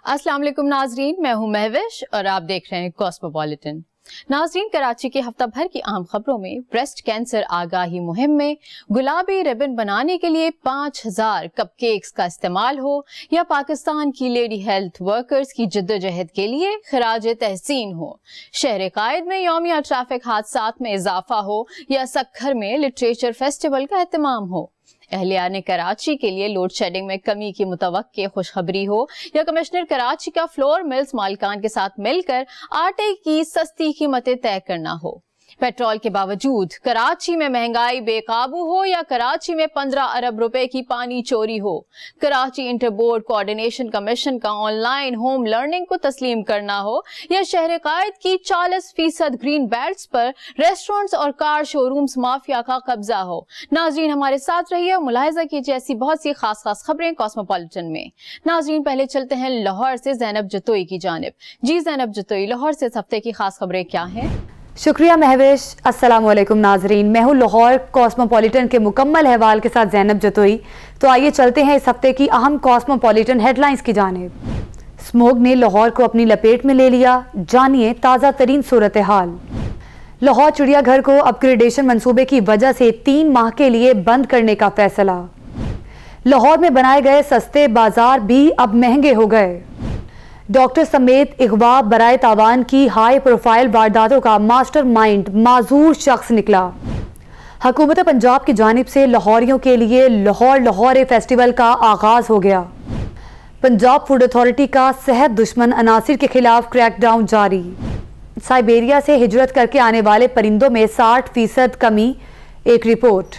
अस्सलाम वालेकुम नाजरीन, मैं हूं महविश और आप देख रहे हैं कॉस्मोपॉलिटन। नाजरीन, कराची के हफ्ता भर की अहम खबरों में ब्रेस्ट कैंसर आगाही मुहिम में गुलाबी रिबन बनाने के लिए 5000 कपकेक्स का इस्तेमाल हो, या पाकिस्तान की लेडी हेल्थ वर्कर्स की जद्दोजहद के लिए खराज तहसीन हो, शहर कायद में यौमिया ट्रैफिक हादसात में इजाफा हो, या सक्खर में लिटरेचर फेस्टिवल का एहतमाम हो, अहलियाने कराची के लिए लोड शेडिंग में कमी की मुतवक्के खुशखबरी हो, या कमिश्नर कराची का फ्लोर मिल्स मालिकान के साथ मिलकर आटे की सस्ती कीमतें तय करना हो, पेट्रोल के बावजूद कराची में महंगाई बेकाबू हो, या कराची में 15 अरब रुपए की पानी चोरी हो, Karachi inter board coordination commission का ऑनलाइन होम लर्निंग को तस्लीम करना हो, या शहर कायद की 40% ग्रीन बेल्ट्स पर रेस्टोरेंट्स और कार शोरूम्स माफिया का कब्जा हो। नाजरीन, हमारे साथ रहिए और मुलाहिजा कीजिए ऐसी बहुत सी खास खबरें कॉस्मोपॉलिटन में। नाजरीन, पहले चलते हैं लाहौर से ज़ैनब जतोई की जानिब। जी ज़ैनब जतोई, लाहौर से इस हफ्ते की खास खबरें क्या हैं? शुक्रिया महविश। अस्सलाम वालेकुम नाजरीन, मैं हूँ लाहौर कॉस्मोपॉलिटन के मुकम्मल अहवाल के साथ ज़ैनब जतोई। तो आइए चलते हैं इस हफ्ते की अहम कॉस्मोपॉलिटन हेडलाइंस की जानिब। स्मोग ने लाहौर को अपनी लपेट में ले लिया, जानिए ताज़ा तरीन सूरत हाल। लाहौर चिड़ियाघर को अपग्रेडेशन मंसूबे की वजह से 3 माह के लिए बंद करने का फैसला। लाहौर में बनाए गए सस्ते बाजार भी अब महंगे हो गए। डॉक्टर समेत इगवा बराए तावान की हाई प्रोफाइल वारदातों का मास्टर माइंड माजूर शख्स निकला। हुकूमत पंजाब की जानिब से लाहौरियों के लिए लाहौर फेस्टिवल का आगाज हो गया। पंजाब फूड अथॉरिटी का सेहत दुश्मन अनासिर के खिलाफ क्रैकडाउन जारी। साइबेरिया से हिजरत करके आने वाले परिंदों में 60% कमी, एक रिपोर्ट।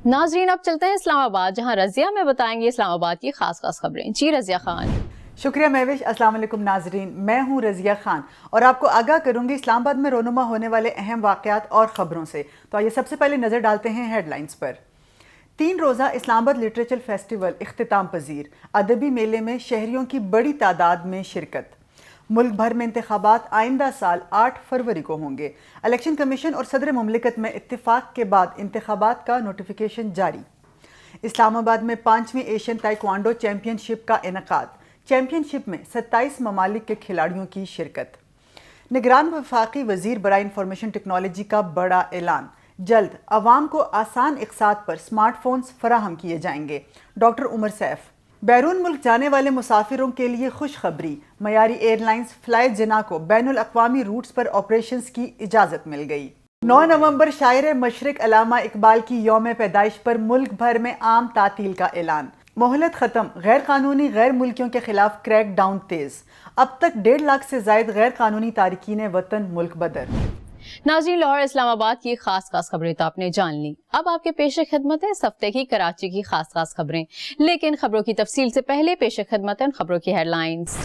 नाजरीन, अब चलते हैं इस्लामाबाद, जहां रजिया में बताएंगे इस्लामाबाद की खास खबरें। जी रजिया खान। शुक्रिया महविश। अस्सलाम वालेकुम नाजरीन, मैं हूं रजिया खान और आपको आगाह करूंगी इस्लामाबाद में रोनुमा होने वाले अहम वाक़यात और ख़बरों से। तो आइए सबसे पहले नज़र डालते हैं हेडलाइंस पर। 3 रोज़ा इस्लामाबाद लिटरेचर फेस्टिवल इख्तिताम पजीर। अदबी मेले में शहरियों की बड़ी तादाद में शिरकत। मुल्क भर में इंतखाबात आइंदा साल 8 फरवरी को होंगे। इलेक्शन कमीशन और सदर मुमलिकत में इत्तिफाक के बाद इंतखाबात का नोटिफिकेशन जारी। इस्लामाबाद में 5वीं एशियन ताइक्वांडो चैम्पियनशिप का इनेकाद। चैम्पियनशिप में 27 ममालिक के खिलाड़ियों की शिरकत। निगरान वफाकी वजीर बराए इंफॉर्मेशन टेक्नोलॉजी का बड़ा ऐलान, जल्द अवाम को आसान इक़सात पर स्मार्टफोन्स फराहम किए जाएंगे। डॉक्टर उमर सैफ। बैरून मुल्क जाने वाले मुसाफिरों के लिए खुशखबरी, मयारी एयरलाइंस फ्लाई जिना को बैनुल अक़वामी रूट्स पर ऑपरेशंस की इजाज़त मिल गई। 9 नवंबर शायर मशरिक अल्लामा इकबाल की यौम पैदाइश पर मुल्क भर में आम तातील का ऐलान। मोहलत ख़त्म, गैर कानूनी गैर मुल्कियों के खिलाफ क्रैक डाउन तेज। अब तक 1.5 लाख से जायद गैर कानूनी तारिकीन वतन मुल्क बदर। नाज़रीन, लाहौर इस्लामाबाद की खास खबरें तो आपने जान ली। अब आपके पेश खिदमत है इस हफ्ते की कराची की खास खबरें, लेकिन खबरों की तफसील से पहले पेश खिदमत है खबरों की हेडलाइंस।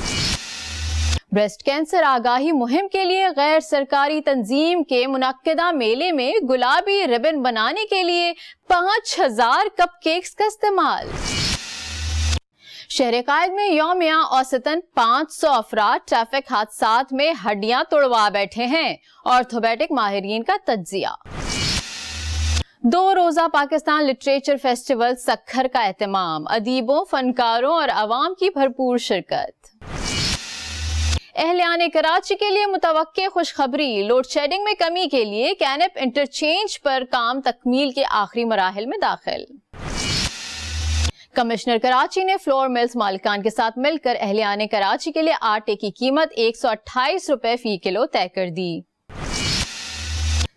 ब्रेस्ट कैंसर आगाही मुहिम के लिए गैर सरकारी तंजीम के मुनक्किदा मेले में गुलाबी रिबन बनाने के लिए 5000 कपकेक्स का इस्तेमाल। शहर कायद में यौमिया औसतन 500 अफराद ट्रैफिक हादसात में हड्डियां तोड़वा बैठे हैं, ऑर्थोपेडिक माहिरीन का तज्जिया। 2 रोजा पाकिस्तान लिटरेचर फेस्टिवल सक्खर का एहतमाम, अदीबों, फनकारों और अवाम की भरपूर शिरकत। अहलियाने कराची के लिए मुतवक्के खुशखबरी, लोड शेडिंग में कमी के लिए कैनप इंटरचेंज पर काम तकमील के आखिरी मराहिल में दाखिल। कमिश्नर कराची ने फ्लोर मिल्स मालिकान के साथ मिलकर अहलियाने कराची के लिए आटे की कीमत 128 रुपए फी किलो तय कर दी।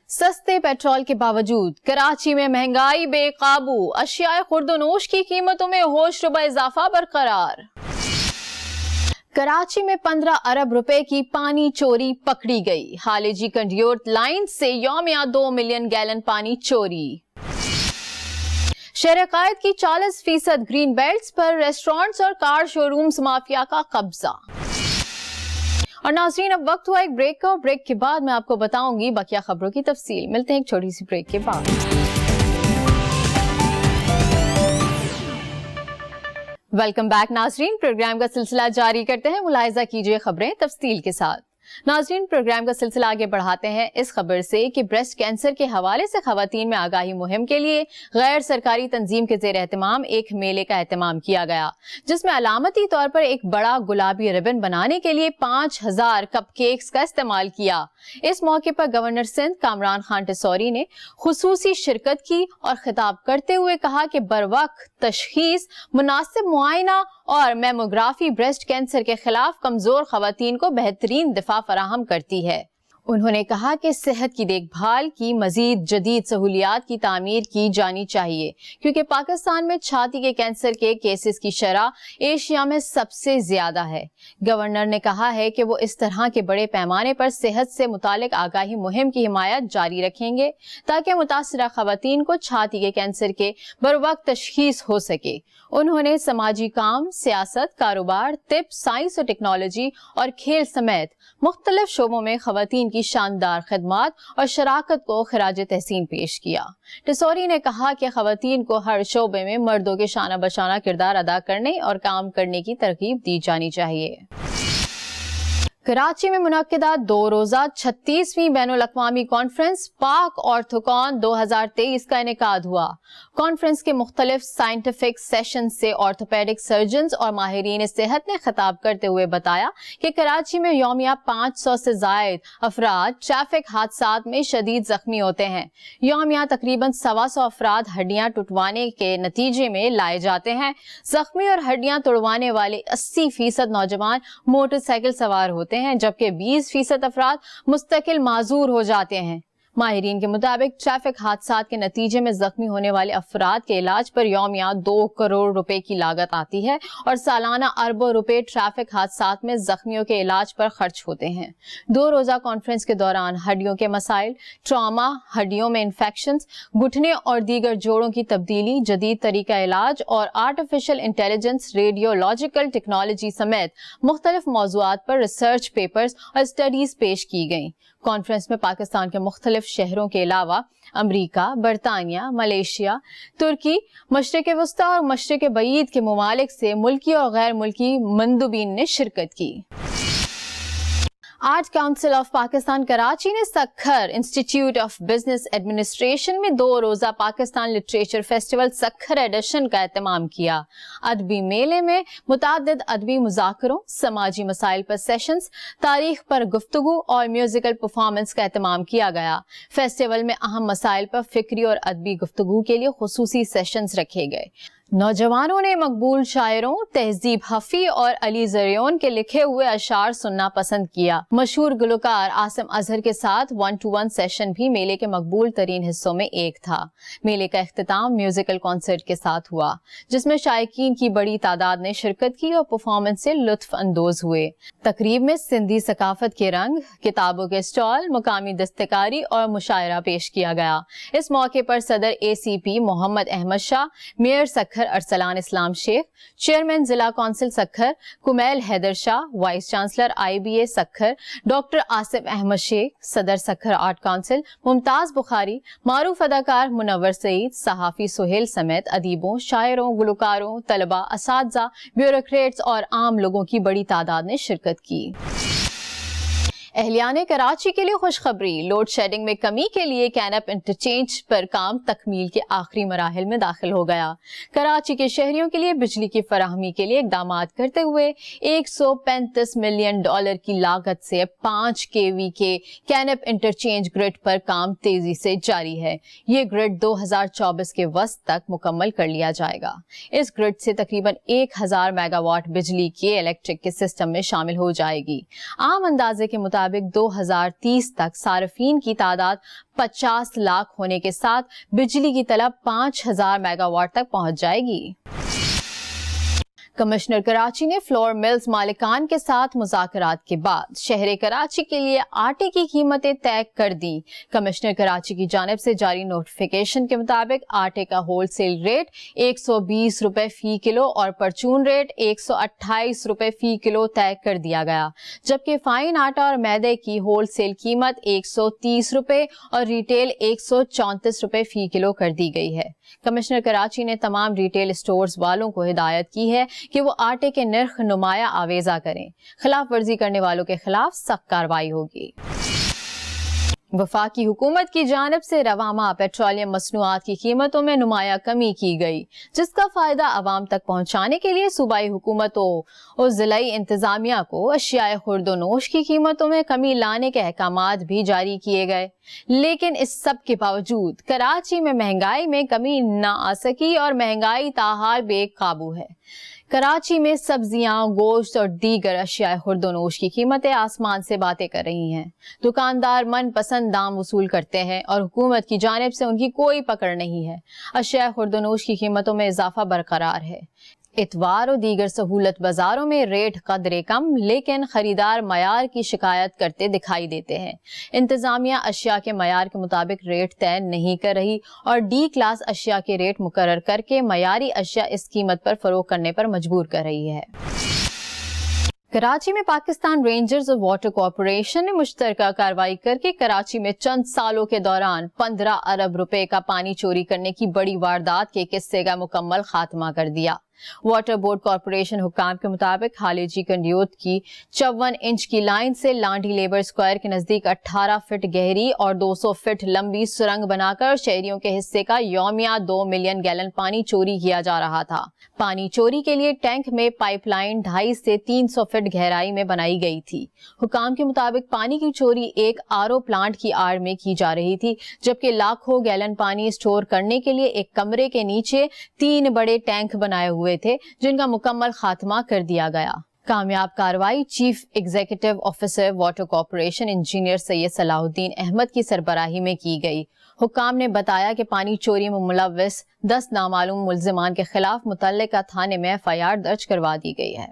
सस्ते पेट्रोल के बावजूद कराची में महंगाई बेकाबू, अशियाए खुर्दनोश की कीमतों में होश रुबा इजाफा बरकरार। कराची में 15 अरब रुपए की पानी चोरी पकड़ी गई। हालेजी कंडियोर लाइन से यौमिया 2 मिलियन गैलन पानी चोरी। शहर कायद की 40% ग्रीन बेल्ट्स पर रेस्टोरेंट्स और कार शोरूम्स माफिया का कब्जा। और नाज़रीन, अब वक्त हुआ एक ब्रेक का, और ब्रेक के बाद मैं आपको बताऊंगी बकिया खबरों की तफसील। मिलते हैं एक छोटी सी ब्रेक के बाद। वेलकम बैक नाज़रीन, प्रोग्राम का सिलसिला जारी करते हैं। मुलाहिजा कीजिए खबरें तफसील के साथ। ناظرین، پروگرام کا سلسلہ آگے بڑھاتے ہیں اس خبر سے کہ بریسٹ کینسر کے حوالے سے خواتین میں آگاہی مہم کے لیے غیر سرکاری تنظیم کے زیر اہتمام ایک میلے کا اہتمام کیا گیا، جس میں علامتی طور پر ایک بڑا گلابی ربن بنانے کے لیے 5000 کپ کیکس کا استعمال کیا۔ اس موقع پر گورنر سندھ کامران خان ٹسوری نے خصوصی شرکت کی اور خطاب کرتے ہوئے کہا کہ بروقت تشخیص، مناسب معائنہ اور میموگرافی بریسٹ کینسر کے خلاف کمزور خواتین کو بہترین دفاع فراہم کرتی ہے۔ انہوں نے کہا کہ صحت کی دیکھ بھال کی مزید جدید سہولیات کی تعمیر کی جانی چاہیے، کیونکہ پاکستان میں چھاتی کے کینسر کے کیسز کی شرح ایشیا میں سب سے زیادہ ہے۔ گورنر نے کہا ہے کہ وہ اس طرح کے بڑے پیمانے پر صحت سے متعلق آگاہی مہم کی حمایت جاری رکھیں گے تاکہ متاثرہ خواتین کو چھاتی کے کینسر کے بروقت تشخیص ہو سکے۔ انہوں نے سماجی کام، سیاست، کاروبار، طب، سائنس اور ٹیکنالوجی اور کھیل سمیت مختلف شعبوں میں خواتین کی شاندار خدمات اور شراکت کو خراج تحسین پیش کیا۔ ٹسوری نے کہا کہ خواتین کو ہر شعبے میں مردوں کے شانہ بشانہ کردار ادا کرنے اور کام کرنے کی ترغیب دی جانی چاہیے۔ کراچی میں منعقدہ 2 روزہ 36ویں بین الاقوامی کانفرنس پاک آرتھوکون 2023 کا انعقاد ہوا۔ کانفرنس کے مختلف سائنٹیفک سیشن سے آرتھوپیڈک سرجنز اور ماہرین صحت نے خطاب کرتے ہوئے بتایا کہ کراچی میں یومیہ 500 سے زائد افراد ٹریفک حادثات میں شدید زخمی ہوتے ہیں۔ یومیہ تقریباً 125 افراد ہڈیاں ٹوٹوانے کے نتیجے میں لائے جاتے ہیں۔ زخمی اور ہڈیاں توڑوانے والے 80% نوجوان موٹر سائیکل سوار ہوتے ہیں، جبکہ 20% افراد مستقل معذور ہو جاتے ہیں۔ ماہرین کے مطابق ٹریفک حادثات کے نتیجے میں زخمی ہونے والے افراد کے علاج پر یومیہ 2 کروڑ روپے کی لاگت آتی ہے اور سالانہ اربوں روپے ٹریفک حادثات میں زخمیوں کے علاج پر خرچ ہوتے ہیں۔ 2 روزہ کانفرنس کے دوران ہڈیوں کے مسائل، ٹراما، ہڈیوں میں انفیکشنز، گھٹنے اور دیگر جوڑوں کی تبدیلی، جدید طریقہ علاج اور آرٹیفیشل انٹیلیجنس، ریڈیولوجیکل ٹیکنالوجی سمیت مختلف موضوعات پر ریسرچ پیپرز اور اسٹڈیز پیش کی گئیں۔ کانفرنس میں پاکستان کے مختلف شہروں کے علاوہ امریکہ، برطانیہ، ملیشیا، ترکی، مشرق وسطیٰ اور مشرق بعید کے ممالک سے ملکی اور غیر ملکی مندوبین نے شرکت کی۔ Art council of Pakistan Karachi نے Sukkur institute of business administration میں 2 روزہ Pakistan literature festival Sukkur edition کا اہتمام کیا۔ ادبی میلے میں متعدد ادبی مذاکروں، سماجی مسائل پر سیشنز، تاریخ پر گفتگو اور میوزیکل پرفارمنس کا اہتمام کیا گیا۔ فیسٹیول میں اہم مسائل پر فکری اور ادبی گفتگو کے لیے خصوصی سیشنز رکھے گئے۔ نوجوانوں نے مقبول شاعروں تہذیب حفیظ اور علی زریون کے لکھے ہوئے اشعار سننا پسند کیا۔ مشہور گلوکار عاصم اظہر کے ساتھ 1-to-1 سیشن بھی میلے کے مقبول ترین حصوں میں ایک تھا۔ میلے کا اختتام میوزیکل کنسرٹ کے ساتھ ہوا، جس میں شائقین کی بڑی تعداد نے شرکت کی اور پرفارمنس سے لطف اندوز ہوئے۔ تقریب میں سندھی ثقافت کے رنگ، کتابوں کے اسٹال، مقامی دستکاری اور مشاعرہ پیش کیا گیا۔ اس موقع پر صدر ACP Muhammad Ahmed Shah, mayor Sukkur Arsalan Islam Sheikh, chairman ضلع council Sukkur Kumail Haider Shah, vice chancellor IBA Sukkur doctor Asif Ahmed Sheikh, صدر سکھر آرٹ کونسل ممتاز بخاری، معروف اداکار منور سعید، صحافی سہیل سمیت ادیبوں، شاعروں، گلوکاروں، طلباء، اساتذہ، بیوروکریٹس اور عام لوگوں کی بڑی تعداد نے شرکت کی۔ اہلیان کراچی کے لیے خوشخبری، لوڈ شیڈنگ میں کمی کے لیے کینپ انٹرچینج پر کام تکمیل کے آخری مراحل میں داخل ہو گیا۔ کراچی کے شہریوں کے لیے بجلی کی فراہمی کے لیے اقدامات کرتے ہوئے $135 ملین کی لاگت سے 5 kV کے کینپ انٹرچینج گرڈ پر کام تیزی سے جاری ہے۔ یہ گرڈ 2024 کے وسط تک مکمل کر لیا جائے گا۔ اس گرڈ سے تقریباً 1000 میگا واٹ بجلی کے الیکٹرک کے سسٹم میں شامل ہو جائے گی۔ عام اندازے کے مطابق 2030 تک صارفین کی تعداد 50 لاکھ ہونے کے ساتھ بجلی کی طلب 5000 میگا واٹ تک پہنچ جائے گی۔ کمشنر کراچی نے فلور ملز مالکان کے ساتھ مذاکرات کے بعد شہر کراچی کے لیے آٹے کی قیمتیں طے کر دی۔ کمشنر کراچی کی جانب سے جاری نوٹیفیکیشن کے مطابق آٹے کا ہول سیل ریٹ 120 روپے فی کلو اور پرچون ریٹ 128 روپے فی کلو طے کر دیا گیا، جبکہ فائن آٹا اور میدے کی ہول سیل قیمت 130 روپے اور ریٹیل 134 روپے فی کلو کر دی گئی ہے۔ کمشنر کراچی نے تمام ریٹیل اسٹورز والوں کو ہدایت کی ہے کہ وہ آٹے کے نرخ نمایاں آویزہ کریں. خلاف ورزی کرنے والوں کے خلاف سخت کارروائی ہوگی. وفاقی حکومت کی جانب سے رواں ماہ پیٹرولیم مصنوعات کی قیمتوں میں نمایاں کمی کی گئی، جس کا فائدہ عوام تک پہنچانے کے لیے صوبائی حکومتوں اور ضلعی انتظامیہ کو اشیاء خورد و نوش کی قیمتوں میں کمی لانے کے احکامات بھی جاری کیے گئے. لیکن اس سب کے باوجود کراچی میں مہنگائی میں کمی نہ آ سکی اور مہنگائی تاحال بے قابو ہے. کراچی میں سبزیاں، گوشت اور دیگر اشیاء خورد و نوش کی قیمتیں آسمان سے باتیں کر رہی ہیں. دکاندار من پسند دام وصول کرتے ہیں اور حکومت کی جانب سے ان کی کوئی پکڑ نہیں ہے. اشیاء خورد و نوش کی قیمتوں میں اضافہ برقرار ہے. اتوار اور دیگر سہولت بازاروں میں ریٹ قدرے کم، لیکن خریدار معیار کی شکایت کرتے دکھائی دیتے ہیں. انتظامیہ اشیاء کے معیار کے مطابق ریٹ طے نہیں کر رہی اور ڈی کلاس اشیاء کے ریٹ مقرر کر کے معیاری اشیاء اس قیمت پر فروخت کرنے پر مجبور کر رہی ہے. کراچی میں پاکستان رینجرز اور واٹر کارپوریشن نے مشترکہ کارروائی کر کے کراچی میں چند سالوں کے دوران 15 ارب روپے کا پانی چوری کرنے کی بڑی واردات کے قصے کا مکمل خاتمہ کر دیا. واٹر بورڈ کارپوریشن حکام کے مطابق خالجی کنڈیوت کی 54 انچ کی لائن سے لانڈی لیبر اسکوائر کے نزدیک 18 فٹ گہری اور 200 فٹ لمبی سرنگ بنا کر شہریوں کے حصے کا یومیہ 2 ملین گیلن پانی چوری کیا جا رہا تھا. پانی چوری کے لیے ٹینک میں پائپ لائن 250 سے 300 فٹ گہرائی میں بنائی گئی تھی. حکام کے مطابق پانی کی چوری ایک RO پلانٹ کی آڑ میں کی جا رہی تھی، جبکہ لاکھوں گیلن پانی اسٹور کرنے کے لیے ایک کمرے کے نیچے 3 بڑے ٹینک بنائے ہوئے تھے جن کا مکمل خاتمہ کر دیا گیا. کامیاب کارروائی chief executive officer water corporation engineer Syed Salahuddin Ahmad کی سربراہی میں کی گئی. حکام نے بتایا کہ پانی چوری میں ملوث 10 نامعلوم ملزمان کے خلاف متعلقہ تھانے میں FIR درج کروا دی گئی ہے.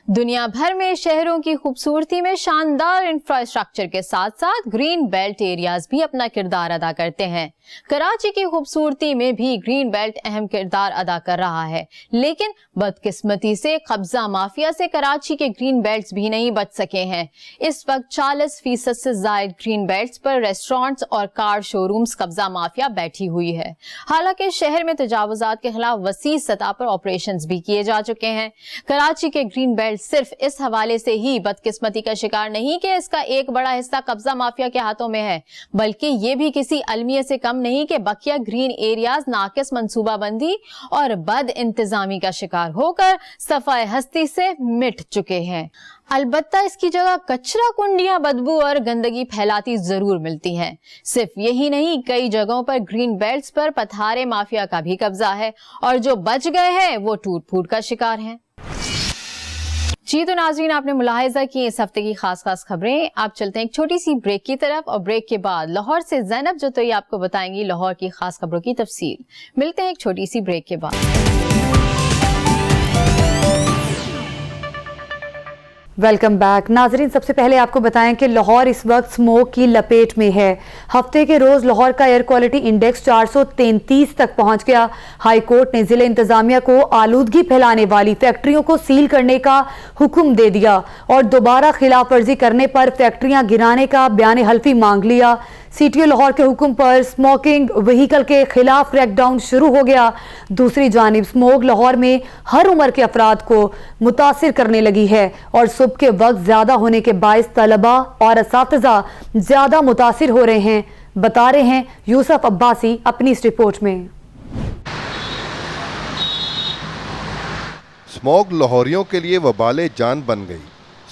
دنیا بھر میں شہروں کی خوبصورتی میں شاندار انفراسٹرکچر کے ساتھ ساتھ گرین بیلٹ ایریاز بھی اپنا کردار ادا کرتے ہیں. کراچی کی خوبصورتی میں بھی گرین بیلٹ اہم کردار ادا کر رہا ہے، لیکن بدقسمتی سے قبضہ مافیا سے کراچی کے گرین بیلٹس بھی نہیں بچ سکے ہیں. اس وقت 40% سے زائد گرین بیلٹس پر ریسٹورانٹس اور کار شو رومز قبضہ مافیا بیٹھی ہوئی ہے. حالانکہ شہر میں تجاوزات کے خلاف وسیع سطح پر آپریشنز بھی کیے جا چکے ہیں. کراچی کے گرین بیلٹ صرف اس حوالے سے ہی بدقسمتی کا شکار نہیں کہ اس کا ایک بڑا حصہ قبضہ مافیا کے ہاتھوں میں ہے، بلکہ یہ بھی کسی المیہ سے کم نہیں کہ بقیہ گرین ایریاز ناقص منصوبہ بندی اور بد انتظامی کا شکار ہو کر صفائے ہستی سے مٹ چکے ہیں. البتہ اس کی جگہ کچرا کنڈیاں بدبو اور گندگی پھیلاتی ضرور ملتی ہیں. صرف یہی نہیں، کئی جگہوں پر گرین بیلٹس پر پتھارے مافیا کا بھی قبضہ ہے اور جو بچ گئے ہیں وہ ٹوٹ پھوٹ کا شکار ہیں. جی تو ناظرین، آپ نے ملاحظہ کی اس ہفتے کی خاص خبریں. آپ چلتے ہیں ایک چھوٹی سی بریک کی طرف اور بریک کے بعد لاہور سے زینب جتوئی آپ کو بتائیں گی لاہور کی خاص خبروں کی تفصیل. ملتے ہیں ایک چھوٹی سی بریک کے بعد. Welcome back. ناظرین، سب سے پہلے آپ کو بتائیں کہ لاہور اس وقت سموک کی لپیٹ میں ہے. ہفتے کے روز لاہور کا ایئر کوالٹی انڈیکس 433 تک پہنچ گیا. ہائی کورٹ نے ضلع انتظامیہ کو آلودگی پھیلانے والی فیکٹریوں کو سیل کرنے کا حکم دے دیا اور دوبارہ خلاف ورزی کرنے پر فیکٹریاں گرانے کا بیان حلفی مانگ لیا. CTO لاہور کے حکم پر سموکنگ وہیکل کے خلاف کریک ڈاؤن شروع ہو گیا. دوسری جانب سموک لاہور میں ہر عمر کے افراد کو متاثر کرنے لگی ہے اور صبح کے وقت زیادہ ہونے کے باعث طلباء اور اساتذہ زیادہ متاثر ہو رہے ہیں، بتا رہے ہیں یوسف عباسی اپنی اس رپورٹ میں. سموگ لاہوریوں کے لیے وبال جان بن گئی.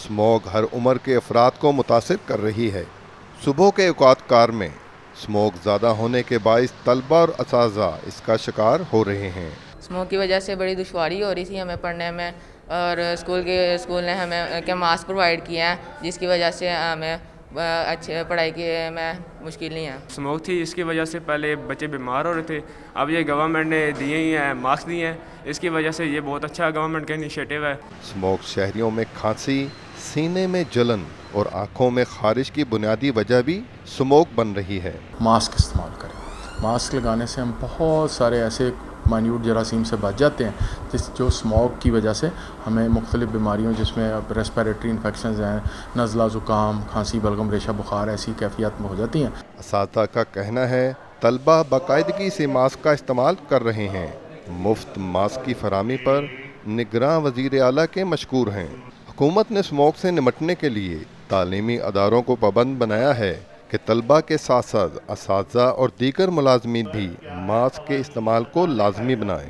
سموگ ہر عمر کے افراد کو متاثر کر رہی ہے. صبح کے اوقات کار میں سموگ زیادہ ہونے کے باعث طلبہ اور اساتذہ اس کا شکار ہو رہے ہیں. سموگ کی وجہ سے بڑی دشواری ہو رہی تھی ہمیں پڑھنے میں، اور اسکول نے ہمیں ماسک پرووائڈ کیا ہے جس کی وجہ سے ہمیں اچھے پڑھائی کی میں مشکل نہیں ہے. سموگ تھی اس کی وجہ سے پہلے بچے بیمار ہو رہے تھے، اب یہ گورنمنٹ نے دیے ہی ہیں، ماسک دیے ہیں، اس کی وجہ سے یہ بہت اچھا گورنمنٹ کا انیشیٹو ہے. سموگ شہریوں میں کھانسی، سینے میں جلن اور آنکھوں میں خارش کی بنیادی وجہ بھی سموگ بن رہی ہے. ماسک استعمال کریں. ماسک لگانے سے ہم بہت سارے ایسے مائنیوٹ جراثیم سے بچ جاتے ہیں جو سموگ کی وجہ سے ہمیں مختلف بیماریوں جس میں ریسپیریٹری انفیکشنز ہیں، نزلہ، زکام، کھانسی، بلغم ریشہ بخار، ایسی کیفیات میں ہو جاتی ہیں. اساتذہ کا کہنا ہے طلبہ باقاعدگی سے ماسک کا استعمال کر رہے ہیں مفت ماسک کی فراہمی پر نگراں وزیر اعلیٰ کے مشکور ہیں۔ حکومت نے اسموگ سے نمٹنے کے لیے تعلیمی اداروں کو پابند بنایا ہے کہ طلبہ کے ساتھ ساتھ اساتذہ اور دیگر ملازمین بھی ماسک کے استعمال کو لازمی بنائیں۔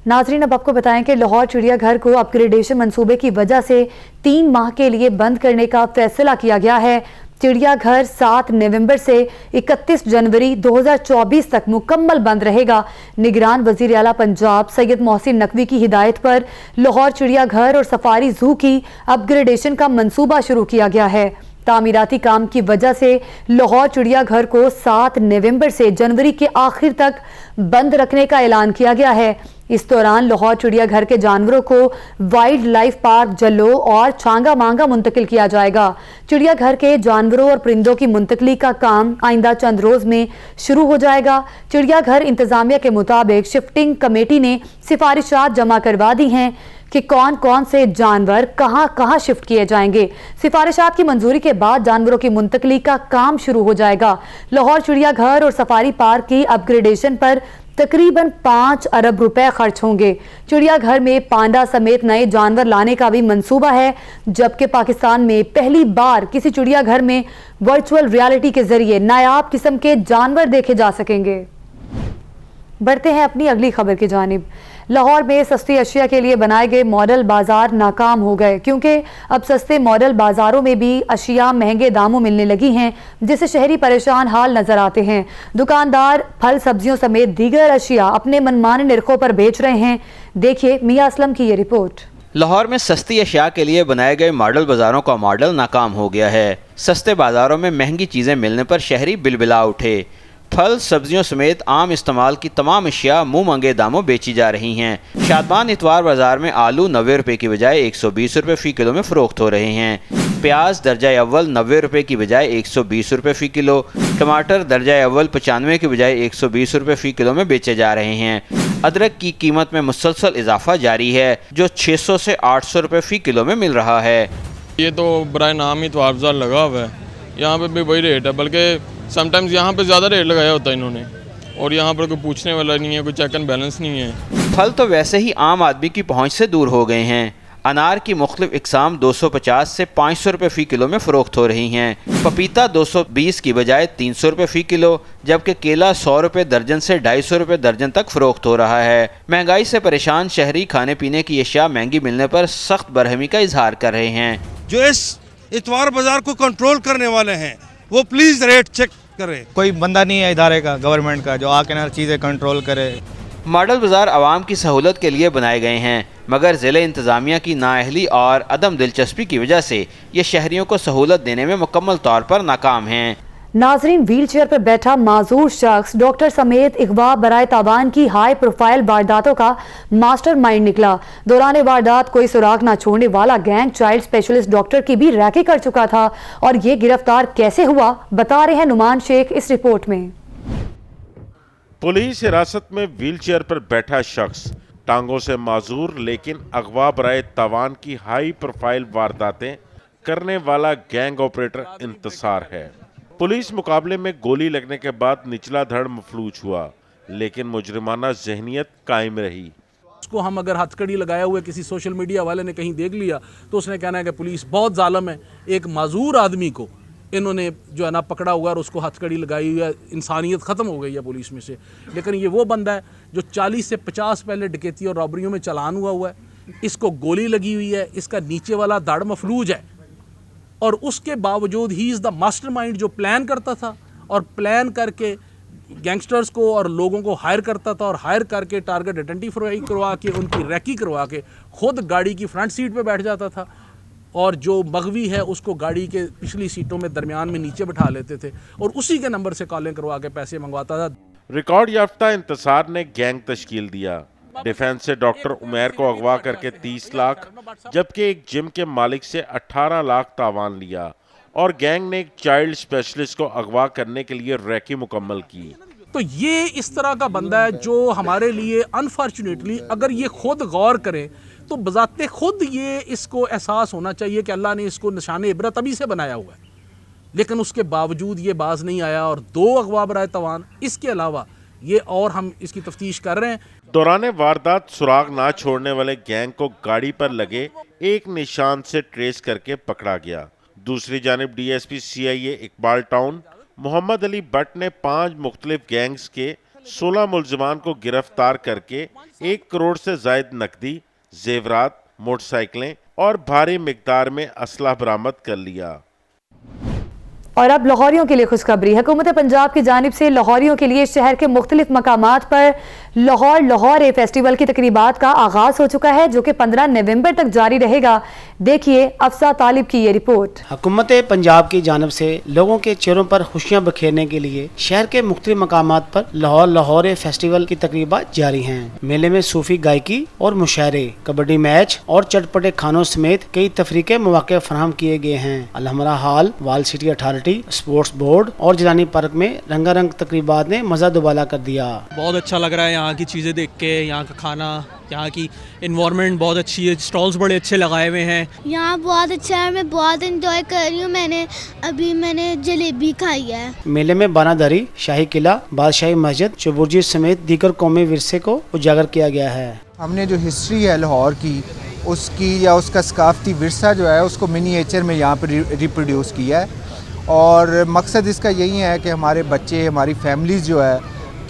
ناظرین، اب آپ کو بتائیں کہ لاہور چڑیا گھر کو اپ گریڈیشن منصوبے کی وجہ سے 3 ماہ کے لیے بند کرنے کا فیصلہ کیا گیا ہے۔ چڑیا گھر 7 نومبر سے 31 جنوری 2024 تک مکمل بند رہے گا۔ نگران وزیر اعلیٰ پنجاب سید محسن نقوی کی ہدایت پر لاہور چڑیا گھر اور سفاری زو کی اپ گریڈیشن کا منصوبہ شروع کیا گیا ہے۔ تعمیراتی کام کی وجہ سے لاہور چڑیا گھر کو 7 نومبر سے جنوری کے آخر تک بند رکھنے کا اعلان کیا گیا ہے۔ اس دوران لاہور چڑیا گھر کے جانوروں کو وائلڈ لائف پارک جلو اور چھانگا مانگا منتقل کیا جائے گا۔ چڑیا گھر کے جانوروں اور پرندوں کی منتقلی کا کام آئندہ چند روز میں شروع ہو جائے گا۔ چڑیا گھر انتظامیہ کے مطابق شفٹنگ کمیٹی نے سفارشات جمع کروا دی ہیں کہ کون کون سے جانور کہاں کہاں شفٹ کیے جائیں گے۔ سفارشات کی منظوری کے بعد جانوروں کی منتقلی کا کام شروع ہو جائے گا۔ لاہور چڑیا گھر اور سفاری پارک کی اپ گریڈیشن پر تقریباً 5 ارب روپے خرچ ہوں گے۔ چڑیا گھر میں پانڈا سمیت نئے جانور لانے کا بھی منصوبہ ہے، جبکہ پاکستان میں پہلی بار کسی چڑیا گھر میں ورچوئل ریالٹی کے ذریعے نایاب قسم کے جانور دیکھے جا سکیں گے۔ بڑھتے ہیں اپنی اگلی خبر کی جانب۔ لاہور میں سستی اشیاء کے لیے بنائے گئے ماڈل بازار ناکام ہو گئے، کیونکہ اب سستے ماڈل بازاروں میں بھی اشیاء مہنگے داموں ملنے لگی ہیں، جس سے شہری پریشان حال نظر آتے ہیں۔ دکاندار پھل سبزیوں سمیت دیگر اشیاء اپنے منمانے نرخوں پر بیچ رہے ہیں۔ دیکھیے میاں اسلم کی یہ رپورٹ۔ لاہور میں سستی اشیاء کے لیے بنائے گئے ماڈل بازاروں کا ماڈل ناکام ہو گیا ہے۔ سستے بازاروں میں مہنگی چیزیں ملنے پر شہری بلبلا اٹھے۔ پھل سبزیوں سمیت عام استعمال کی تمام اشیاء منہ منگے داموں بیچی جا رہی ہیں۔ شادمان اتوار بازار میں آلو 90 روپے کی بجائے 120 روپے فی کلو میں فروخت ہو رہے ہیں۔ پیاز درجہ اول 90 روپے کی بجائے 120 روپے فی کلو، ٹماٹر درجہ اول 95 کی بجائے 120 روپے فی کلو میں بیچے جا رہے ہیں۔ ادرک کی قیمت میں مسلسل اضافہ جاری ہے، جو 600 سے 800 روپے فی کلو میں مل رہا ہے۔ یہ تو برائے نام ہی اتوار بازار لگا ہوا ہے، یہاں پہ بھی وہی ریٹ ہے، بلکہ سم ٹائمز یہاں پہ زیادہ ریٹ لگایا ہوتا ہے انہوں نے، اور یہاں پر کوئی پوچھنے والا نہیں ہے، کوئی چیک اینڈ بیلنس نہیں ہے۔ پھل تو ویسے ہی عام آدمی کی پہنچ سے دور ہو گئے ہیں۔ انار کی مختلف اقسام 250 سے 500 روپے فی کلو میں فروخت ہو رہی ہیں۔ پپیتا 220 کی بجائے 300 روپے فی کلو، جبکہ کیلا 100 روپے درجن سے 250 روپے درجن تک فروخت ہو رہا ہے۔ مہنگائی سے پریشان شہری کھانے پینے کی اشیاء مہنگی ملنے پر سخت برہمی کا اظہار کر رہے ہیں۔ جو اس اتوار بازار کو کنٹرول کرنے والے ہیں وہ پلیز ریٹ چیک کرے۔ کوئی بندہ نہیں ہے ادارے کا، گورنمنٹ کا، جو آ کے ہر چیزیں کنٹرول کرے۔ ماڈل بازار عوام کی سہولت کے لیے بنائے گئے ہیں، مگر ضلع انتظامیہ کی نااہلی اور عدم دلچسپی کی وجہ سے یہ شہریوں کو سہولت دینے میں مکمل طور پر ناکام ہیں۔ ناظرین، ویل چیئر پر بیٹھا معذور شخص ڈاکٹر سمیت اغوا برائے تاوان کی ہائی پروفائل وارداتوں کا ماسٹر مائنڈ نکلا۔ دوران واردات کوئی سراغ نہ چھوڑنے والا گینگ چائلڈ اسپیشلسٹ ڈاکٹر کی بھی ریکی کر چکا تھا، اور یہ گرفتار کیسے ہوا بتا رہے ہیں نعمان شیخ اس رپورٹ میں۔ پولیس حراست میں ویل چیئر پر بیٹھا شخص ٹانگوں سے معذور لیکن اغوا برائے تاوان کی ہائی پروفائل وارداتیں کرنے والا گینگ آپریٹر انتصار ہے۔ پولیس مقابلے میں گولی لگنے کے بعد نچلا دھڑ مفلوج ہوا، لیکن مجرمانہ ذہنیت قائم رہی۔ اس کو ہم اگر ہتھ کڑی لگائے ہوئے کسی سوشل میڈیا والے نے کہیں دیکھ لیا تو اس نے کہنا ہے کہ پولیس بہت ظالم ہے۔ ایک معذور آدمی کو انہوں نے جو ہے نا پکڑا ہوا اور اس کو ہتھ کڑی لگائی ہوئی ہے، انسانیت ختم ہو گئی ہے پولیس میں سے۔ لیکن یہ وہ بندہ ہے جو 40 سے 50 پہلے ڈکیتی اور رابریوں میں چلان ہوا ہے، اس کو گولی لگی ہوئی ہے، اس کا نیچے والا دھڑ مفلوج ہے، اور اس کے باوجود ہی از دا ماسٹر مائنڈ جو پلان کرتا تھا، اور پلان کر کے گینگسٹرز کو اور لوگوں کو ہائر کرتا تھا، اور ہائر کر کے ٹارگٹ آئیڈینٹیفائی کروا کے ان کی ریکی کروا کے خود گاڑی کی فرنٹ سیٹ پہ بیٹھ جاتا تھا، اور جو مغوی ہے اس کو گاڑی کے پچھلی سیٹوں میں درمیان میں نیچے بٹھا لیتے تھے، اور اسی کے نمبر سے کالیں کروا کے پیسے منگواتا تھا۔ ریکارڈ یافتہ انتصار نے گینگ تشکیل دیا۔ ڈیفینس سے ڈاکٹر عمیر کو اغوا کر کے 30 لاکھ جبکہ ایک جم کے مالک سے 18 لاکھ تاوان لیا، اور گینگ نے ایک چائلڈ اسپیشلسٹ کو اغوا کرنے کے لیے ریکی مکمل کی۔ تو یہ اس طرح کا بندہ ہے جو ہمارے لیے انفارچونیٹلی اگر یہ خود غور کریں تو بذات خود یہ اس کو احساس ہونا چاہیے کہ اللہ نے اس کو نشان عبرت ابھی سے بنایا ہوا ہے، لیکن اس کے باوجود یہ باز نہیں آیا، اور 2 اغوا برائے تاوان، اس کے علاوہ یہ اور ہم اس کی تفتیش کر رہے ہیں۔ दौरान वारदात सुराग ना छोड़ने वाले गैंग को गाड़ी पर लगे एक निशान से ट्रेस करके पकड़ा गया। दूसरी जानिब DSP CIA Iqbal Town Mohammad Ali Bhatt ने 5 मुख्तलिफ गैंग्स के 16 मुलजमान को गिरफ्तार करके 1 करोड़ से जायद नकदी, जेवरात, मोटरसाइकिलें और भारी मिकदार में असला बरामद कर लिया। और अब लाहौरियों के लिए खुशखबरी। हुकूमत पंजाब की जानिब से लाहौरियों के लिए शहर के मुख्तलिफ मकामात पर लाहौर फेस्टिवल की तकरीबात का आगाज हो चुका है, जो कि 15 नवंबर तक जारी रहेगा। देखिए अफसा तालिब की ये रिपोर्ट। हुकूमत पंजाब की जानिब से लोगों के चेहरों पर खुशियां बखेरने के लिए शहर के मुख्तलिफ मकामात पर लाहौर फेस्टिवल की तकरीबात जारी हैं। मेले में सूफी गायकी और मुशायरे, कबड्डी मैच और चटपटे खानों समेत कई तफरीह के मौके फराहम किए गए हैं। अलहमरा हॉल, वाल सिटी अथॉरिटी, स्पोर्ट्स बोर्ड और जिलानी पार्क में रंगारंग तकरीबात ने मजा दुबाला कर दिया। बहुत अच्छा लग रहा है यहाँ की चीज़ें देख के, यहाँ का खाना, यहाँ की इन्वायरमेंट बहुत अच्छी है, स्टॉल्स बड़े अच्छे लगाए हुए हैं। यहाँ बहुत अच्छा है, मैं बहुत एंजॉय कर रही हूँ। मैंने जलेबी खाई है। मेले में बानादरी, शाही किला, बादशाही मस्जिद, चुबुर्जी समेत दीगर कौमी विरसे को उजागर किया गया है। हमने जो हिस्ट्री है लाहौर की, उसकी या उसका सकाफती विरसा जो है उसको मिनीएचर में यहाँ पर रिप्रोड्यूस किया है, और मकसद इसका यही है कि हमारे बच्चे, हमारी फैमिलीज़ जो है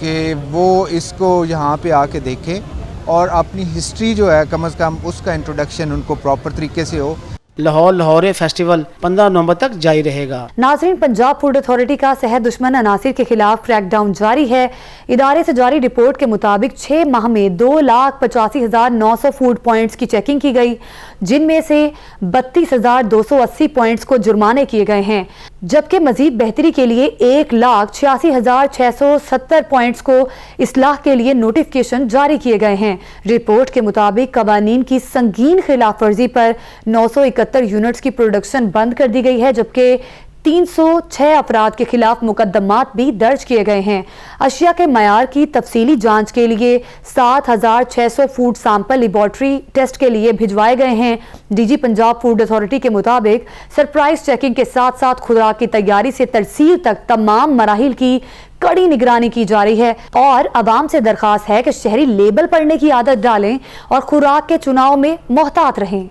कि वो इसको यहाँ पे आके देखें और अपनी हिस्ट्री जो है कम से कम उसका इंट्रोडक्शन उनको प्रॉपर तरीके से हो। लाहौर फेस्टिवल 15 नवंबर तक जारी रहेगा। नाज़रीन, पंजाब फूड अथॉरिटी का सेहत दुश्मन अनासिर के खिलाफ क्रैकडाउन जारी है। इदारे से जारी रिपोर्ट के मुताबिक 6 माह में 2,85,900 फूड पॉइंट्स की चेकिंग की गई, जिनमें से 32,280 पॉइंट्स को जुर्माने किए गए हैं, जबकि मजीद बेहतरी के लिए 1,86,670 पॉइंट्स को इस्लाह के लिए नोटिफिकेशन जारी किए गए हैं। रिपोर्ट के मुताबिक कवानीन की संगीन खिलाफ वर्जी पर 971 यूनिट्स की प्रोडक्शन बंद कर दी गई है, जबकि 306 अफराद के खिलाफ मुकदमात भी दर्ज किए गए हैं। अशिया के मयार की तफसीली जांच के लिए 7,600 फूड सैंपल लेबॉर्ट्री टेस्ट के लिए भिजवाए गए हैं। डीजी पंजाब फूड अथॉरिटी के मुताबिक सरप्राइज चेकिंग के साथ साथ खुराक की तैयारी से तरसील तक तमाम मराहिल की कड़ी निगरानी की जा रही है, और अवाम से दरखास्त है कि शहरी लेबल पढ़ने की आदत डालें और खुराक के चुनाव में मोहतात रहें।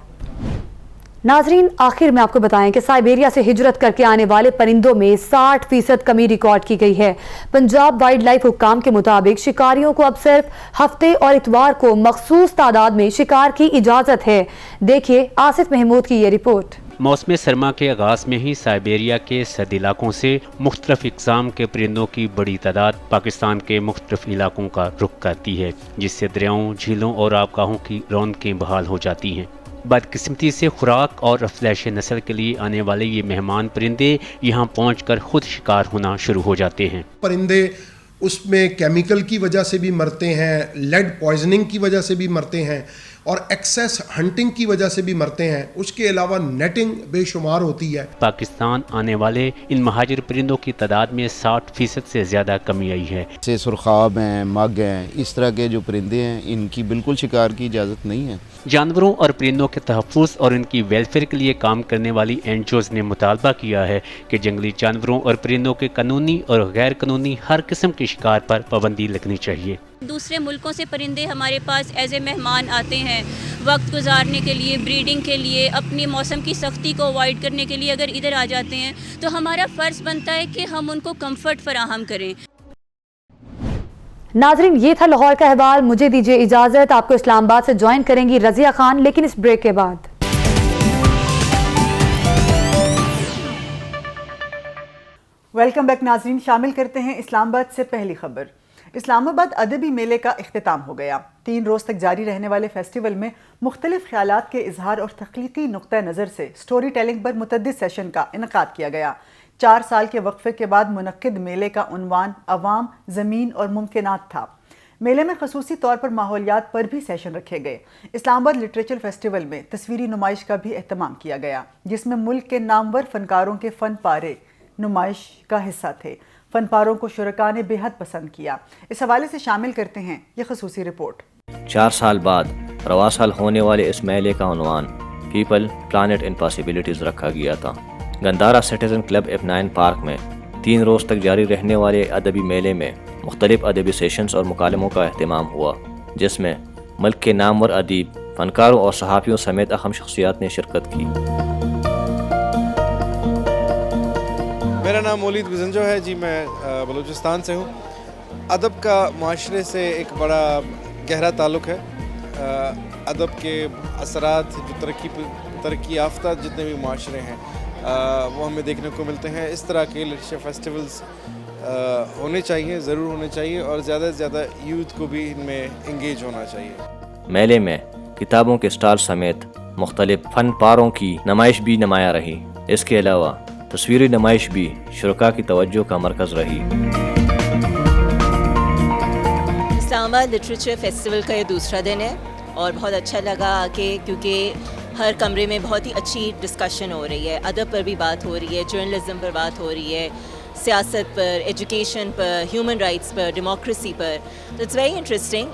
नाजरीन, आखिर में आपको बताएं कि साइबेरिया से हिजरत करके आने वाले परिंदों में 60% कमी रिकॉर्ड की गई है। पंजाब वाइल्ड लाइफ हुक्काम के मुताबिक शिकारियों को अब सिर्फ हफ्ते और इतवार को मखसूस तादाद में शिकार की इजाजत है। देखिए आसिफ महमूद की ये रिपोर्ट। मौसम सरमा के आगाज़ में ही साइबेरिया के सर्द इलाकों से मुख्तलिफ इक़साम के परिंदों की बड़ी तादाद पाकिस्तान के मुख्तलिफ इलाकों का रुख करती है, जिससे दरियाओं, झीलों और आबगाहों की रौनकें बहाल हो जाती हैं। बदकिस्मती से खुराक और अफज़ाइश नस्ल के लिए आने वाले ये मेहमान परिंदे यहाँ पहुँचकर खुद शिकार होना शुरू हो जाते हैं। परिंदे उसमें केमिकल की वजह से भी मरते हैं, लेड पॉइजनिंग की वजह से भी मरते हैं, और एक्सेस हंटिंग की वजह से भी मरते हैं। उसके अलावा नेटिंग बेशुमार होती है। पाकिस्तान आने वाले इन महाजिर परिंदों की तादाद में 60% से ज़्यादा कमी आई है। से सुरखाब हैं, मग हैं, इस तरह के जो परिंदे हैं, इनकी बिल्कुल शिकार की इजाज़त नहीं है। जानवरों और परिंदों के तहफ़्फ़ुज़ और इनकी वेलफेयर के लिए काम करने वाली एनजीओज़ ने मुतालबा किया है कि जंगली जानवरों और परिंदों के कानूनी और गैर कानूनी हर किस्म के शिकार पर पाबंदी लगनी चाहिए। दूसरे मुल्कों से परिंदे हमारे पास एज ए मेहमान आते हैं, वक्त गुजारने के लिए, ब्रीडिंग के लिए, अपनी मौसम की सख्ती को अवॉइड करने के लिए अगर इधर आ जाते हैं तो हमारा फ़र्ज़ बनता है कि हम उनको कम्फर्ट फराहम करें। नाजरीन, ये था लाहौर का अहवाल। मुझे दीजिए इजाज़त। आपको इस्लामाबाद से ज्वाइन करेंगी रज़िया खान, लेकिन इस ब्रेक के बाद। वेलकम बैक नाजरीन, शामिल करते हैं इस्लामाबाद से पहली खबर। इस्लामाबाद अदबी मेले का इख्तिताम हो गया। 3 रोज़ तक जारी रहने वाले फेस्टिवल में मुख्तलिफ ख्यालात के इजहार और तख्लीकी नुक्ता नज़र से स्टोरी टेलिंग पर मुतअद्दिद सेशन का इनकाद किया गया। 4 साल के वक्फे के बाद मुनक्किद मेले का उन्वान अवाम, ज़मीन और मुमकिनात था। मेले में खसूसी तौर पर माहौलियात पर भी सेशन रखे गए। इस्लामाबाद लिटरेचर फेस्टिवल में तस्वीरी नुमाइश का भी एहतमाम किया गया, जिसमें मुल्क के नामवर फनकारों के फ़न पारे नुमाइश का हिस्सा थे। फनपारों को शुरका ने बेहद पसंद किया। इस हवाले से शामिल करते हैं ये खसूसी रिपोर्ट। 4 साल बाद रवा साल होने वाले इस मेले का उन्वान पीपल, प्लानेट एंड पॉसिबिलिटीज़ रखा गया था। Gandhara citizen club F9 park में 3 रोज़ तक जारी रहने वाले अदबी मेले में मुख्तलिफ अदबी सेशंस और मुकालमों का एहतमाम हुआ। जिस में मुल्क के नामवर अदीब, फनकारों और सहाफ़ियों समेत अहम शख्सियात ने शिरकत की। मेरा नाम मौलिद गुजंजो है जी, मैं बलूचिस्तान से हूँ। अदब का माशरे से एक बड़ा गहरा ताल्लुक़ है। अदब के असरात जो तरक्की याफ्ता जितने भी माशरे हैं वो हमें देखने को मिलते हैं। इस तरह के लिटरेचर फेस्टिवल्स होने चाहिए, ज़रूर होने चाहिए, और ज़्यादा से ज़्यादा यूथ को भी इनमें इंगेज होना चाहिए। मेले में किताबों के स्टॉल समेत मुख्तलिफ फ़न पारों की नुमाइश भी नुमाया रही। इसके अलावा तस्वीरी नुमाइश भी शुरका की तवज्जो का मरकज़ रही। इस्लामाबाद लिटरेचर फेस्टिवल का ये दूसरा दिन है और बहुत अच्छा लगा आके, क्योंकि हर कमरे में बहुत ही अच्छी डिस्कशन हो रही है। अदब पर भी बात हो रही है, जर्नलिज्म पर बात हो रही है, सियासत पर, एजुकेशन पर, ह्यूमन राइट्स पर, डेमोक्रेसी पर। तो इट्स वेरी इंटरेस्टिंग।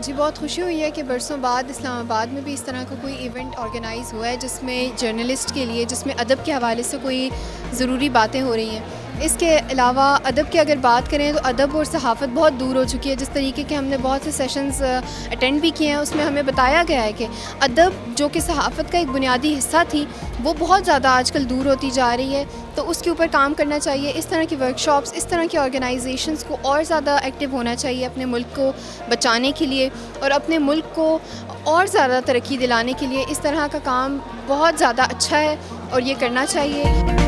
जी बहुत खुशी हुई है कि बरसों बाद इस्लामाबाद में भी इस तरह का कोई इवेंट ऑर्गेनाइज़ हुआ है जिसमें जर्नलिस्ट के लिए, जिसमें अदब के हवाले से कोई ज़रूरी बातें हो रही हैं। इसके अलावा अदब की अगर बात करें तो अदब और सहाफ़त बहुत दूर हो चुकी है। जिस तरीके के हमने बहुत से सेशंस अटेंड भी किए हैं, उसमें हमें बताया गया है कि अदब जो कि सहाफ़त का एक बुनियादी हिस्सा थी, वो बहुत ज़्यादा आजकल दूर होती जा रही है। तो उसके ऊपर काम करना चाहिए। इस तरह की वर्कशॉप्स, इस तरह की ऑर्गेनाइजेशंस को और ज़्यादा एक्टिव होना चाहिए अपने मुल्क को बचाने के लिए और अपने मुल्क को और ज़्यादा तरक्की दिलाने के लिए। इस तरह का काम बहुत ज़्यादा अच्छा है और ये करना चाहिए।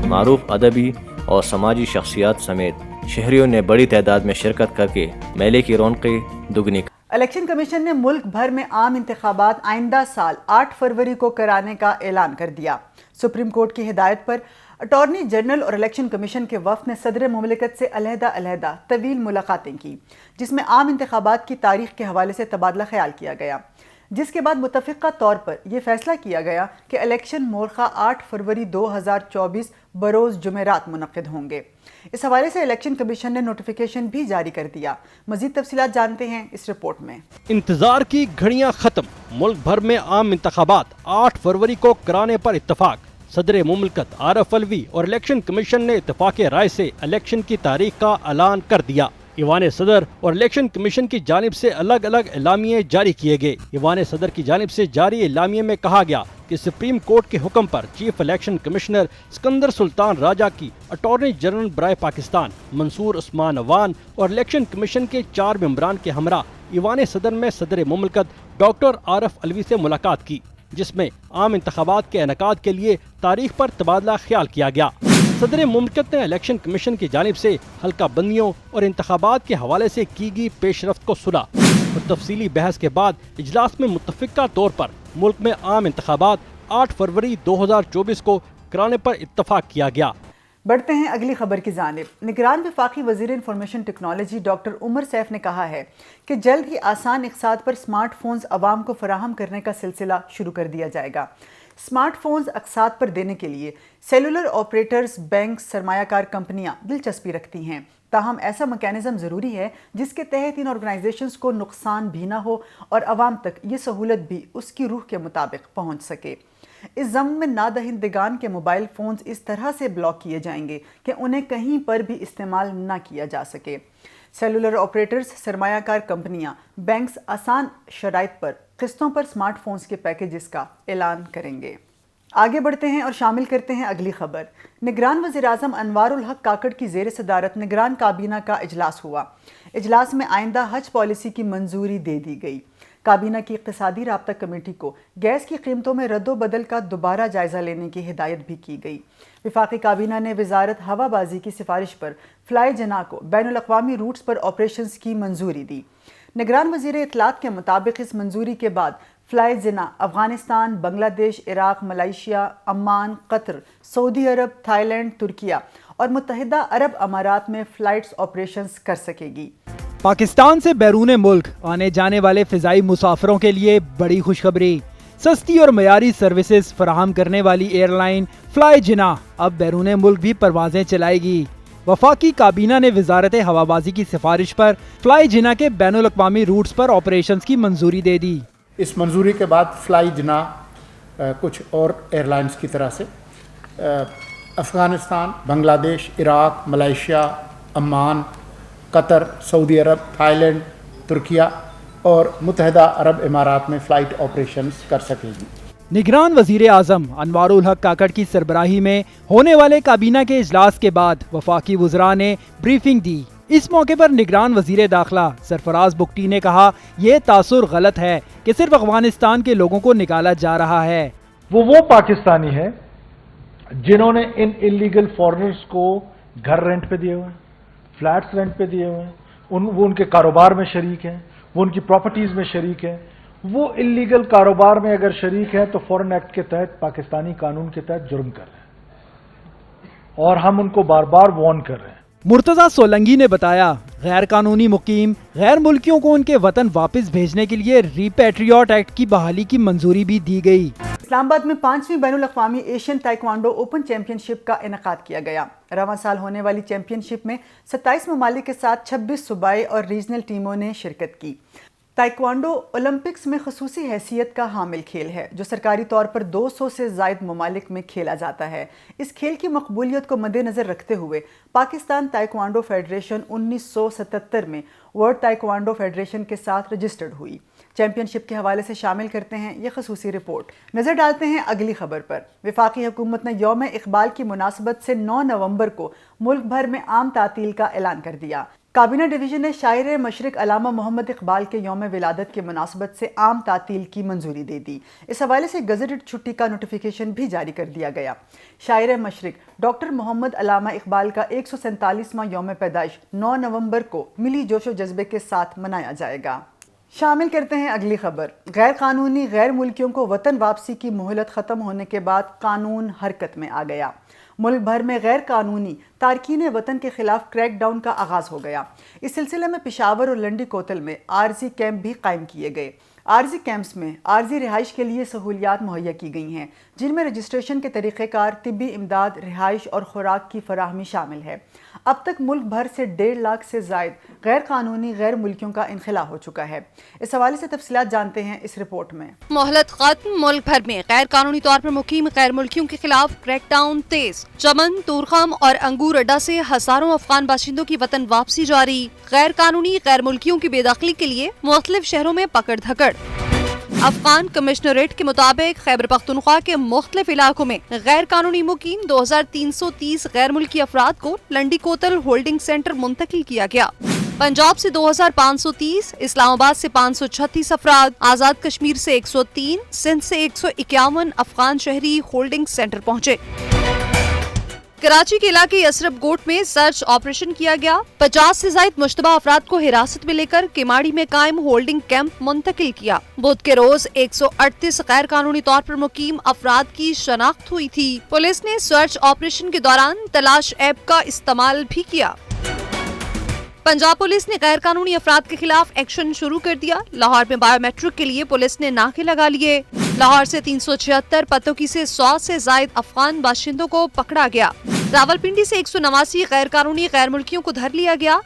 मारूफ अदबी और समाजी शख्सियात समेत शहरियों ने बड़ी तादाद में शिरकत करके मेले की रौनकें दुगनी। इलेक्शन कमीशन ने मुल्क भर में आम इंतखाबात आइंदा साल 8 फरवरी को कराने का ऐलान कर दिया। सुप्रीम कोर्ट की हिदायत पर अटॉर्नी जनरल और इलेक्शन कमीशन के वफ़द ने सदर मुमलिकत से अलहदा तवील मुलाकातें की, जिसमें आम इंतखाबात की तारीख के हवाले से तबादला ख्याल किया गया, जिसके बाद मुतफ़िक़ा तौर पर यह फ़ैसला किया गया कि इलेक्शन मोरखा 8 फरवरी 2024 बरोज़ जुमेरात मुनक़िद होंगे। इस हवाले से इलेक्शन कमीशन ने नोटिफिकेशन भी जारी कर दिया। मज़ीद तफ़सीलात जानते हैं इस रिपोर्ट में। इंतज़ार की घड़ियां ख़त्म, मुल्क भर में आम इंतखाबात 8 फरवरी को कराने पर इत्तफाक। सदर मुमलिकत आरफ अलवी और इलेक्शन कमीशन ने इत्तफाक़ राय से इलेक्शन की तारीख का ऐलान कर दिया। ईवान सदर और इलेक्शन कमीशन की जानिब से अलग अलग एलामिये जारी किए गए। ईवान सदर की जानिब से जारी एलामिये में कहा गया कि सुप्रीम कोर्ट के हुक्म पर chief election commissioner Sikandar Sultan Raja की अटॉर्नी जनरल बराए पाकिस्तान मंसूर उस्मान अवान और इलेक्शन कमीशन के 4 मेंबरान के हमरा ईवान सदर में सदर मुमलिकत डॉक्टर आरफ अलवी से मुलाकात की, जिसमें आम इंतखाबात के इनेकाद के लिए तारीख पर तबादला ख्याल किया गया। सदर मुमलिकत ने इलेक्शन कमीशन की जानिब से हल्का बंदियों और इंतखाबात के हवाले से की गई पेशरफ्त को सुना और तफसीली बहस के बाद इजलास में मुत्तफ़िक़ा तौर पर मुल्क में आम इंतखाबात 8 फरवरी 2024 को कराने पर इत्तफाक किया गया। बढ़ते हैं अगली खबर की जानिब। निगरान वफाकी वज़ीर information technology doctor Umar Saif ने कहा है कि जल्द ही आसान इक़्तिसाद पर स्मार्टफोन्स अवाम को फराहम करने का सिलसिला शुरू कर दिया जाएगा। स्मार्टफोन्स अक़सात पर देने के लिए सेलुलर ऑपरेटर्स, बैंक, सरमायाकार कंपनियां दिलचस्पी रखती हैं। ताहम ऐसा मैकेनिज़्म ज़रूरी है जिसके तहत इन ऑर्गेनाइजेशंस को नुकसान भी ना हो और अवाम तक ये सहूलत भी उसकी रूह के मुताबिक पहुँच सके। इस ज़म में नादहिंदगान के मोबाइल फ़ोन्स इस तरह से ब्लॉक किए जाएंगे कि उन्हें कहीं पर भी इस्तेमाल ना किया जा सके। सेलुलर ऑपरेटर्स, सरमायाकार कंपनियां, बैंक्स आसान शराइत पर किस्तों पर स्मार्टफोन्स के पैकेजेस का ऐलान करेंगे। आगे बढ़ते हैं और शामिल करते हैं अगली खबर। निगरान वज़ीर-ए-आज़म अनवारुल हक काकड़ की ज़ेर सदारत निगरान काबीना का इजलास हुआ। इजलास में आइंदा हज पॉलिसी की मंजूरी दे दी गई। काबीना की इक़्तिसादी राब्ता कमेटी को गैस की कीमतों में रद्दो-बदल का दोबारा जायज़ा लेने की हिदायत भी की गई। वफाकी काबीना ने वजारत हवाबाजी की सिफारिश पर फ्लाई जना को बैनुल अक़वामी रूट्स पर ऑपरेशंस की मंजूरी दी। निगरान वज़ीर इत्तलात के मुताबिक इस मंजूरी के बाद fly Jinnah Afghanistan, Bangladesh, Iraq, Malaysia, Amman, Qatar, Saudi Arab, Thailand, Turkiye और मुत्तहिदा अरब अमारात में फ़्लाइट्स ऑपरेशंस कर सकेगी। पाकिस्तान से बैरून मुल्क आने जाने वाले फ़िज़ाई मुसाफिरों के लिए बड़ी खुशखबरी। सस्ती और मयारी सर्विसेज फराहम करने वाली एयरलाइन फ्लाई जिना अब बैरून मुल्क भी परवाजें चलाएगी। वफाकी काबीना ने वजारत हवाबाजी की सिफारिश पर फ्लाई जिना के बैनुल अक़वामी रूट्स पर ऑपरेशंस की मंजूरी दे दी। इस मंजूरी के बाद फ्लाई जिना कुछ और एयरलाइंस की तरह से Afghanistan, Bangladesh, Iraq, Malaysia, Amman, Qatar, Saudi Arab, Thailand, Turkiye और मुत्तहदा अरब इमारात में फ़्लाइट ऑपरेशंस कर सकेगी। निगरान वज़ीर आज़म अनवारुल हक काकड़ की सरबराही में होने वाले काबीना के इजलास के बाद वफाकी वज़रा ने ब्रीफिंग दी। इस मौके पर निगरान वज़ीर दाखिला सरफराज बुगटी ने कहा, ये तासुर गलत है कि सिर्फ अफगानिस्तान के लोगों को निकाला जा रहा है। वो पाकिस्तानी है जिन्होंने इन इलीगल फॉरेनर्स को घर रेंट पे दिए हुए हैं, फ्लैट्स रेंट पे दिए हुए हैं, वो उनके कारोबार में शरीक हैं, वो उनकी प्रॉपर्टीज़ में शरीक हैं। वो इलीगल कारोबार में अगर शरीक है तो फॉरेन एक्ट के तहत, पाकिस्तानी कानून के तहत जुर्म कर रहे हैं और हम उनको बार बार वार्न कर रहे हैं। मुर्तज़ा सोलंगी ने बताया, गैर कानूनी मुकीम गैर मुल्कियों को उनके वतन वापस भेजने के लिए रीपैट्रियोट एक्ट की बहाली की मंजूरी भी दी गई। इस्लामाबाद में 5वीं बैनुल-अक़वामी एशियन ताइक्वांडो ओपन चैंपियनशिप का इनेकाद किया गया। रवां साल होने वाली चैंपियनशिप में 27 ममालिक के साथ 26 सूबाई और रीजनल टीमों ने शिरकत की। ताइक्वांडो ओलंपिक्स में खसूसी हैसियत का हामिल खेल है जो सरकारी तौर पर 200 से ज़ायद ममालिक में खेला जाता है। इस खेल की मकबूलियत को मद्देनज़र रखते हुए पाकिस्तान ताइक्वांडो फेडरेशन 1977 में वर्ल्ड ताइक्वांडो फेडरेशन के साथ रजिस्टर्ड हुई। चैंपियनशिप के हवाले से शामिल करते हैं ये खसूसी रिपोर्ट। नज़र डालते हैं अगली खबर पर। वफाकी हुकूमत ने यौम इकबाल की मुनासबत से 9 नवंबर को मुल्क भर में आम तातील का ऐलान कर दिया। काबीना डिवीजन ने शायर मशरिक अल्लामा मोहम्मद इकबाल के यौम विलादत की मुनासबत से आम तातील की मंजूरी दे दी। इस हवाले से गजटेड छुट्टी का नोटिफिकेशन भी जारी कर दिया गया। शायर मशरिक डॉक्टर मोहम्मद अल्लामा इकबाल का 147वां यौम पैदाइश 9 नवंबर को मिली जोशो जज्बे के साथ मनाया जाएगा। शामिल करते हैं अगली खबर। गैर कानूनी गैर मुल्कियों को वतन वापसी की मोहलत ख़त्म होने के बाद कानून हरकत में आ गया। मुल्क भर में गैर कानूनी तारकीन वतन के खिलाफ क्रैक डाउन का आगाज़ हो गया। इस सिलसिले में पेशावर और लंडी कोतल में आरजी कैंप भी कायम किए गए। आरजी कैंप्स में आरजी रिहाइश के लिए सहूलियात मुहैया की गई हैं, जिनमें रजिस्ट्रेशन के तरीक़ेकार, तिब्बी इमदाद, रिहाइश और खुराक की फराहमी शामिल है। अब तक मुल्क भर से 1.5 लाख से ज़ायद गैर कानूनी गैर मुल्कियों का इनखला हो चुका है। इस हवाले से तफसीलात जानते हैं इस रिपोर्ट में। मोहलत खत्म, मुल्क भर में गैर कानूनी तौर पर मुकीम गैर मुल्कियों के खिलाफ क्रैकडाउन तेज। चमन, तूरखम और अंगूर अड्डा से हजारों अफगान बाशिंदों की वतन वापसी जारी। गैर कानूनी गैर मुल्कियों की बेदखली के लिए मुख्तलिफ शहरों में पकड़ धकड़। अफगान कमिश्नरेट के मुताबिक खैबर पख्तूनख्वा के मुख्तलिफ इलाकों में गैर कानूनी मुकीम 2330 गैर मुल्की अफराद को लंडी कोतल होल्डिंग सेंटर मुंतकिल किया गया। पंजाब से 2530, इस्लामाबाद से 536 अफराद, आजाद कश्मीर से 103, सिंध से 151 अफगान शहरी होल्डिंग सेंटर पहुँचे। कराची के इलाके यसरब गोट में सर्च ऑपरेशन किया गया। 50 से ज्यादा मुश्तबा अफराद को हिरासत में लेकर केमाड़ी में कायम होल्डिंग कैंप मुंतकिल किया। बुध के रोज 138 गैर कानूनी तौर पर मुकीम अफराद की शनाख्त हुई थी। पुलिस ने सर्च ऑपरेशन के दौरान तलाश ऐप का इस्तेमाल भी किया। पंजाब पुलिस ने गैर कानूनी अफराद के खिलाफ एक्शन शुरू कर दिया। लाहौर में बायोमेट्रिक के लिए पुलिस ने नाके लगा लिए। लाहौर से 376, पतोकी से 100 से ज्यादा अफगान बाशिंदों को पकड़ा गया। रावलपिंडी से 189 गैर कानूनी गैर मुल्कियों को धर लिया गया।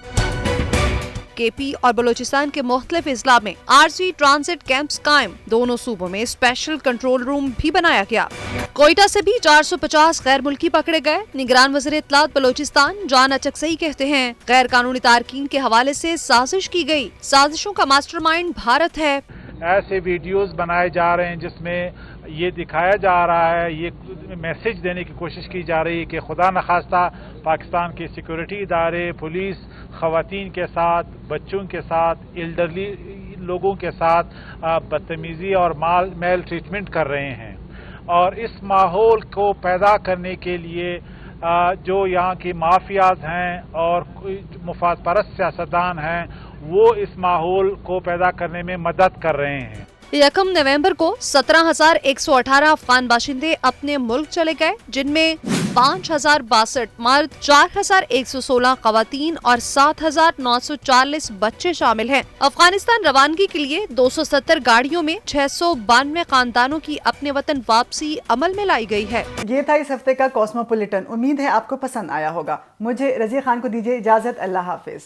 केपी और बलोचिस्तान के मुख्तलिफ इजला में आरजी ट्रांजिट कैंप्स कायम। दोनों सूबों में स्पेशल कंट्रोल रूम भी बनाया गया। कोयटा से भी 450 गैर मुल्की पकड़े गए। निगरान वज़ीर इत्तलात बलोचिस्तान जान अचकसई कहते हैं, गैर कानूनी तारकीन के हवाले से साजिश की गई। साजिशों का मास्टरमाइंड भारत है। ऐसे वीडियोस बनाए जा रहे हैं जिसमें ये दिखाया जा रहा है, ये मैसेज देने की कोशिश की जा रही है कि खुदा न खास्ता पाकिस्तान के सिक्योरिटी इदारे, पुलिस ख़वातीन के साथ, बच्चों के साथ, एल्डरली लोगों के साथ बदतमीज़ी और मेल ट्रीटमेंट कर रहे हैं। और इस माहौल को पैदा करने के लिए जो यहाँ की माफियाज हैं और मुफाद परस्त सियासतदान हैं, वो इस माहौल को पैदा करने में मदद कर रहे हैं। 1 नवंबर को 17,118 अफगान बाशिंदे अपने मुल्क चले गए, जिनमें 5,062 मर्द, 4,116 खवातीन और 7,940 बच्चे शामिल हैं। अफगानिस्तान रवानगी के लिए 270 गाड़ियों में 692 खानदानों की अपने वतन वापसी अमल में लाई गई है। ये था इस हफ्ते का कॉस्मोपॉलिटन। उम्मीद है आपको पसंद आया होगा। मुझे रज़िया खान को दीजिए इजाजत। अल्लाह हाफिज।